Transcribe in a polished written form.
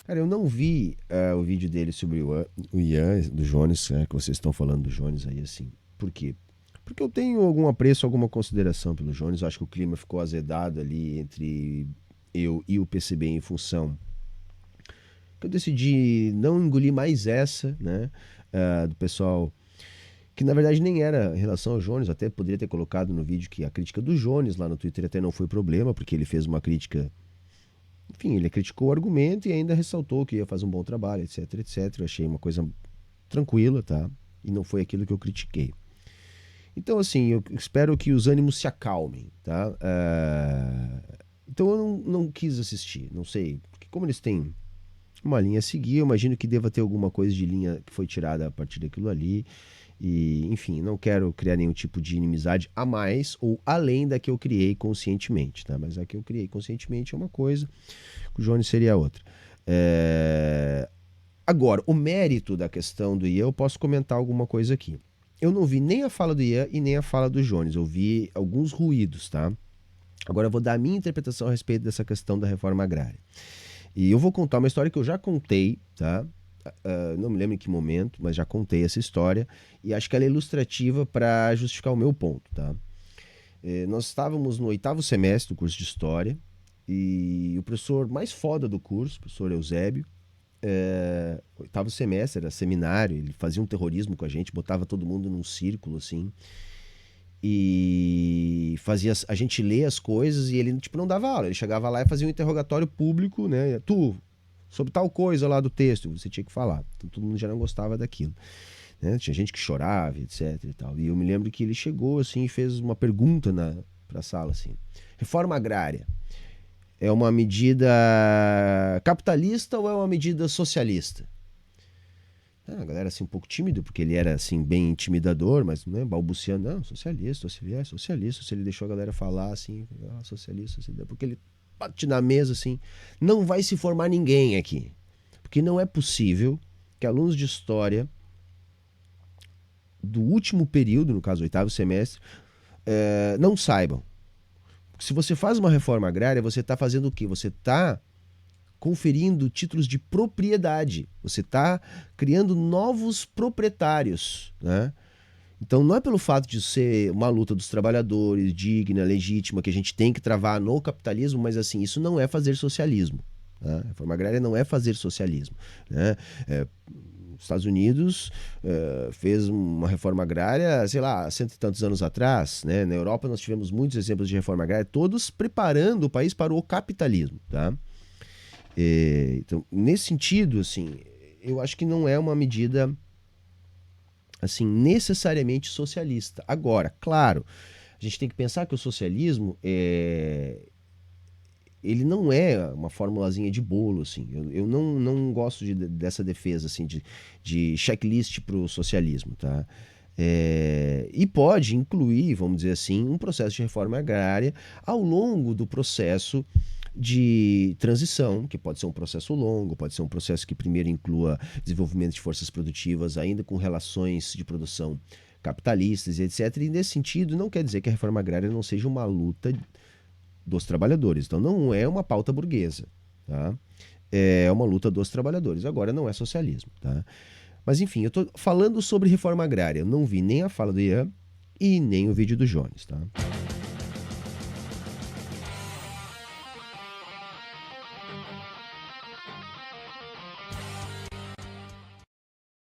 Cara, eu não vi o vídeo dele sobre o Ian, do Jones, que vocês estão falando do Jones aí, assim. Por quê? Porque eu tenho algum apreço, alguma consideração pelo Jones. Eu acho que o clima ficou azedado ali entre eu e o PCB em função que eu decidi não engolir mais essa, né? Do pessoal que na verdade nem era em relação ao Jones, até poderia ter colocado no vídeo que a crítica do Jones lá no Twitter até não foi problema, porque ele fez uma crítica. Enfim, ele criticou o argumento e ainda ressaltou que ia fazer um bom trabalho, etc, etc. Eu achei uma coisa tranquila, tá? E não foi aquilo que eu critiquei. Então, assim, eu espero que os ânimos se acalmem, tá? Então eu não quis assistir, não sei. Porque como eles têm uma linha a seguir, eu imagino que deva ter alguma coisa de linha que foi tirada a partir daquilo ali. E, enfim, não quero criar nenhum tipo de inimizade a mais ou além da que eu criei conscientemente, tá? Mas a que eu criei conscientemente é uma coisa, o Jones seria outra. Agora, o mérito da questão do Ian, eu posso comentar alguma coisa aqui. Eu não vi nem a fala do Ian e nem a fala do Jones, eu vi alguns ruídos, tá? Agora eu vou dar a minha interpretação a respeito dessa questão da reforma agrária. E eu vou contar uma história que eu já contei, tá? Não me lembro em que momento, mas já contei essa história e acho que ela é ilustrativa para justificar o meu ponto, tá? Nós estávamos no 8º semestre do curso de História e o professor mais foda do curso, o professor Eusébio, 8º semestre, era seminário, ele fazia um terrorismo com a gente, botava todo mundo num círculo assim e fazia a gente ler as coisas e ele tipo não dava aula, ele chegava lá e fazia um interrogatório público, né? Sobre tal coisa lá do texto, você tinha que falar. Então todo mundo já não gostava daquilo, né? Tinha gente que chorava, etc e tal. E eu me lembro que ele chegou assim e fez uma pergunta para a sala assim: reforma agrária é uma medida capitalista ou é uma medida socialista? A galera assim um pouco tímido, porque ele era assim bem intimidador, mas né, balbuciando, não, socialista, socialista. Se ele deixou a galera falar assim, socialista, porque ele bate na mesa assim, não vai se formar ninguém aqui. Porque não é possível que alunos de história do último período, no caso 8º semestre, não saibam. Porque se você faz uma reforma agrária, você está fazendo o quê? Você está conferindo títulos de propriedade. Você está criando novos proprietários, né? Então não é pelo fato de ser uma luta dos trabalhadores, digna, legítima, que a gente tem que travar no capitalismo, mas assim, isso não é fazer socialismo. Né? A reforma agrária não é fazer socialismo. Né? Os Estados Unidos fez uma reforma agrária, sei lá, há 100 e tantos anos atrás. Né? Na Europa nós tivemos muitos exemplos de reforma agrária, todos preparando o país para o capitalismo. Tá? Então, nesse sentido, assim, eu acho que não é uma medida assim, necessariamente socialista. Agora, claro, a gente tem que pensar que o socialismo ele não é uma formulazinha de bolo, assim. Eu não gosto dessa defesa, assim, de checklist para o socialismo, tá? E pode incluir, vamos dizer assim, um processo de reforma agrária ao longo do processo de transição, que pode ser um processo longo, pode ser um processo que primeiro inclua desenvolvimento de forças produtivas, ainda com relações de produção capitalistas e etc. E nesse sentido, não quer dizer que a reforma agrária não seja uma luta dos trabalhadores. Então não é uma pauta burguesa, tá? É uma luta dos trabalhadores. Agora não é socialismo, tá? Mas enfim, eu estou falando sobre reforma agrária. Eu não vi nem a fala do Ian e nem o vídeo do Jones, tá?